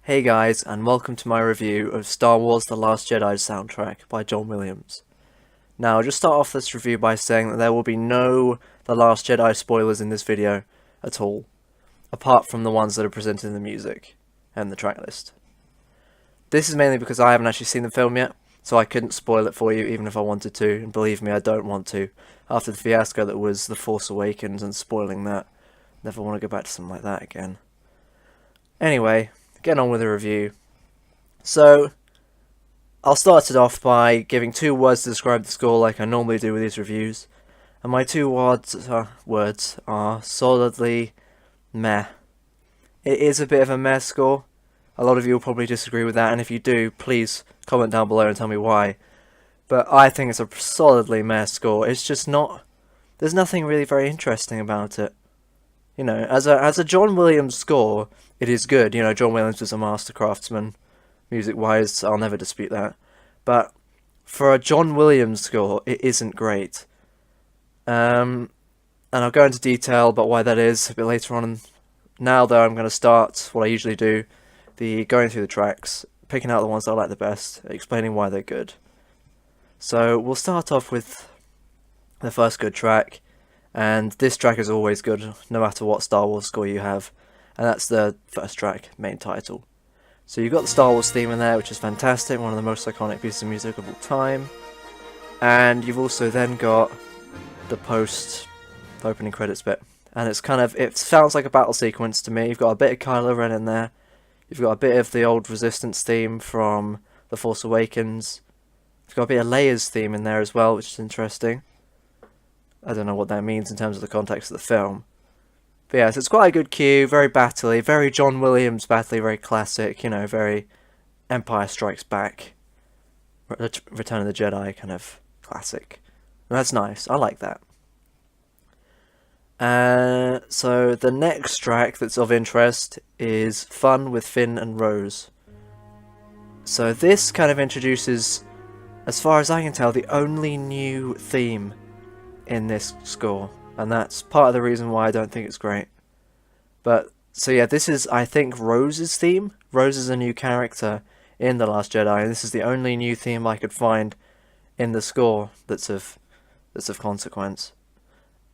Hey guys, and welcome to my review of Star Wars The Last Jedi soundtrack by John Williams. Now, I'll just start off this review by saying that there will be no The Last Jedi spoilers in this video at all, apart from the ones that are presented in the music and the track list. This is mainly because I haven't actually seen the film yet, so I couldn't spoil it for you even if I wanted to, and believe me, I don't want to. After the fiasco that was The Force Awakens and spoiling that, never want to go back to something like that again. Anyway, getting on with the review. So, I'll start it off by giving 2 words to describe the score like I normally do with these reviews. And my 2 words are solidly meh. It is a bit of a meh score. A lot of you will probably disagree with that, and if you do, please comment down below and tell me why. But I think it's a solidly meh score. It's just not... There's nothing really very interesting about it. You know, as a John Williams score, it is good. You know, John Williams was a master craftsman, music-wise, I'll never dispute that. But for a John Williams score, it isn't great. And I'll go into detail about why that is a bit later on. Now, though, I'm going to start what I usually do, going through the tracks, picking out the ones that I like the best, explaining why they're good. So, we'll start off with the first good track. And this track is always good, no matter what Star Wars score you have. And that's the first track, main title. So you've got the Star Wars theme in there, which is fantastic, one of the most iconic pieces of music of all time. And you've also then got the opening credits bit. And it sounds like a battle sequence to me. You've got a bit of Kylo Ren in there. You've got a bit of the old Resistance theme from The Force Awakens. You've got a bit of Leia's theme in there as well, which is interesting. I don't know what that means in terms of the context of the film. But yeah, so it's quite a good cue, very battle-y, very John Williams battle-y, very classic, you know, very Empire Strikes Back, Return of the Jedi kind of classic. And that's nice, I like that. So the next track that's of interest is Fun with Finn and Rose. So this kind of introduces, as far as I can tell, the only new theme in this score, and that's part of the reason why I don't think it's great. But so yeah, this is, I think, Rose's theme. Rose is a new character in The Last Jedi, and this is the only new theme I could find in the score that's of consequence.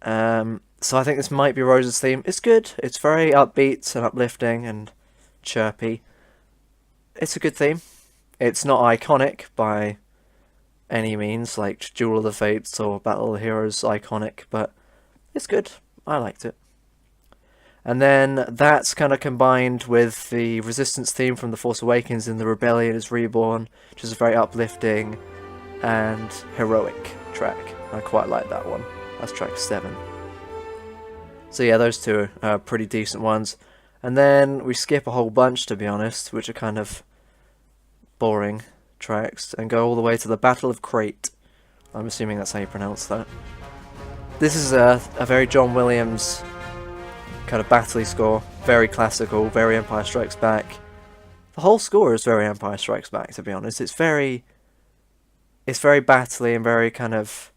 So I think this might be Rose's theme. It's good. It's very upbeat and uplifting and chirpy. It's a good theme. It's not iconic by any means, like Duel of the Fates or Battle of the Heroes iconic, but it's good. I liked it. And then that's kind of combined with the Resistance theme from The Force Awakens in The Rebellion Is Reborn, which is a very uplifting and heroic track. I quite like that one. That's track 7. So yeah, those 2 are pretty decent ones. And then we skip a whole bunch, to be honest, which are kind of boring tracks, and go all the way to the Battle of Crait. I'm assuming that's how you pronounce that. This is a very John Williams kind of battle-y score, very classical, very Empire Strikes Back. The whole score is very Empire Strikes Back, to be honest. It's very battle-y and very kind of,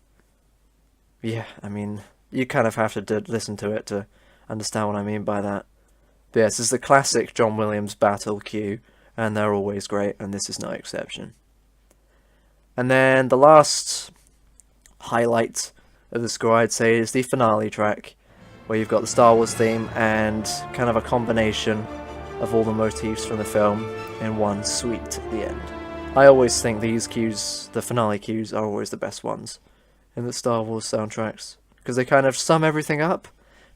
yeah, I mean, you kind of have to listen to it to understand what I mean by that. But yeah, this is the classic John Williams battle cue, and they're always great, and this is no exception. And then the last highlight of the score, I'd say, is the finale track, where you've got the Star Wars theme and kind of a combination of all the motifs from the film in one suite at the end. I always think these cues, the finale cues, are always the best ones in the Star Wars soundtracks, because they kind of sum everything up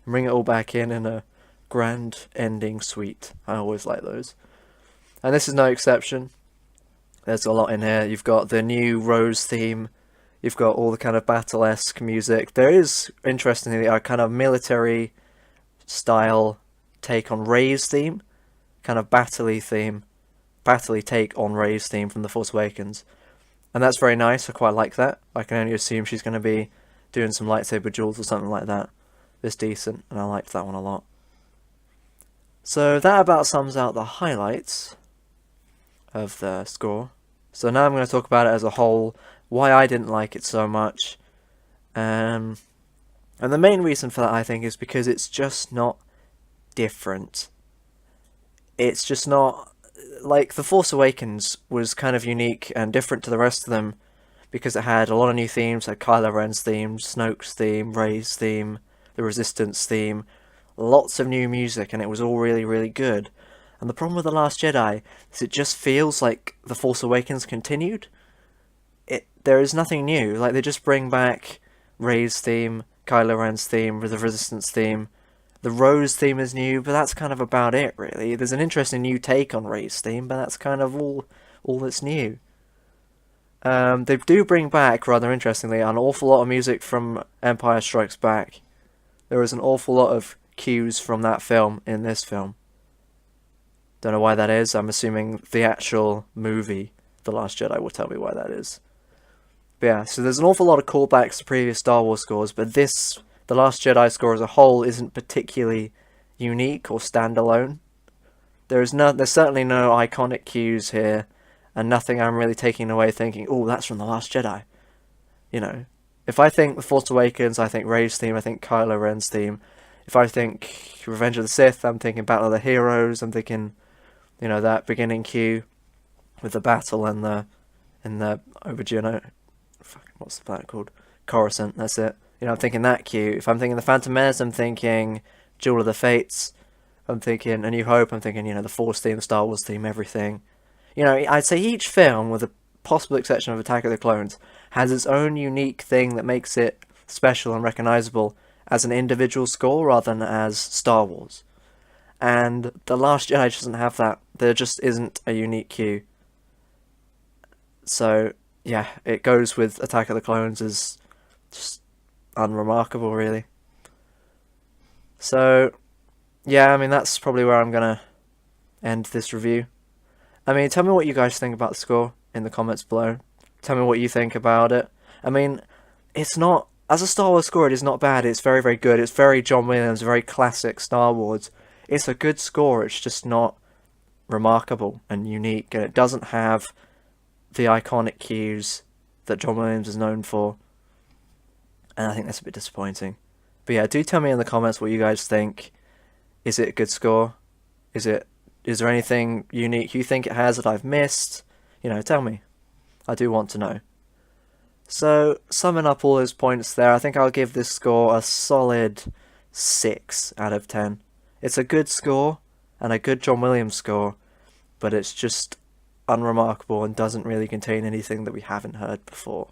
and bring it all back in a grand ending suite. I always like those. And this is no exception. There's a lot in here. You've got the new Rose theme. You've got all the kind of battle-esque music. There is, interestingly, a kind of military style take on Rey's theme. Kind of battle-y theme. Battle-y take on Rey's theme from The Force Awakens. And that's very nice. I quite like that. I can only assume she's going to be doing some lightsaber duels or something like that. It's decent, and I liked that one a lot. So that about sums out the highlights of the score. So now I'm going to talk about it as a whole, why I didn't like it so much. And the main reason for that, I think, is because it's just not different. It's just not like, The Force Awakens was kind of unique and different to the rest of them because it had a lot of new themes, like Kylo Ren's theme, Snoke's theme, Rey's theme, the Resistance theme, lots of new music, and it was all really, really good. And the problem with The Last Jedi is it just feels like The Force Awakens continued. There is nothing new. Like, they just bring back Rey's theme, Kylo Ren's theme, the Resistance theme. The Rose theme is new, but that's kind of about it, really. There's an interesting new take on Rey's theme, but that's kind of all that's new. They do bring back, rather interestingly, an awful lot of music from Empire Strikes Back. There is an awful lot of cues from that film in this film. Don't know why that is. I'm assuming the actual movie, The Last Jedi, will tell me why that is. But yeah, so there's an awful lot of callbacks to previous Star Wars scores, but this, The Last Jedi score as a whole, isn't particularly unique or standalone. There's certainly no iconic cues here, and nothing I'm really taking away thinking, oh, that's from The Last Jedi. You know, if I think The Force Awakens, I think Rey's theme, I think Kylo Ren's theme. If I think Revenge of the Sith, I'm thinking Battle of the Heroes, I'm thinking, you know, that beginning cue with the battle and the Aubergine, what's the planet called? Coruscant, that's it. You know, I'm thinking that cue. If I'm thinking The Phantom Menace, I'm thinking Duel of the Fates. I'm thinking A New Hope, I'm thinking, you know, the Force theme, the Star Wars theme, everything. You know, I'd say each film, with the possible exception of Attack of the Clones, has its own unique thing that makes it special and recognizable as an individual score rather than as Star Wars. And The Last Jedi doesn't have that. There just isn't a unique cue. So, yeah, it goes with Attack of the Clones as just unremarkable, really. So, yeah, I mean, that's probably where I'm gonna end this review. I mean, tell me what you guys think about the score in the comments below. Tell me what you think about it. I mean, it's not... As a Star Wars score, it is not bad. It's very, very good. It's very John Williams, very classic Star Wars. It's a good score. It's just not remarkable and unique. And it doesn't have the iconic cues that John Williams is known for. And I think that's a bit disappointing. But yeah, do tell me in the comments what you guys think. Is it a good score? Is there anything unique you think it has that I've missed? You know, tell me. I do want to know. So, summing up all those points there, I think I'll give this score a solid 6 out of 10. It's a good score, and a good John Williams score, but it's just unremarkable and doesn't really contain anything that we haven't heard before.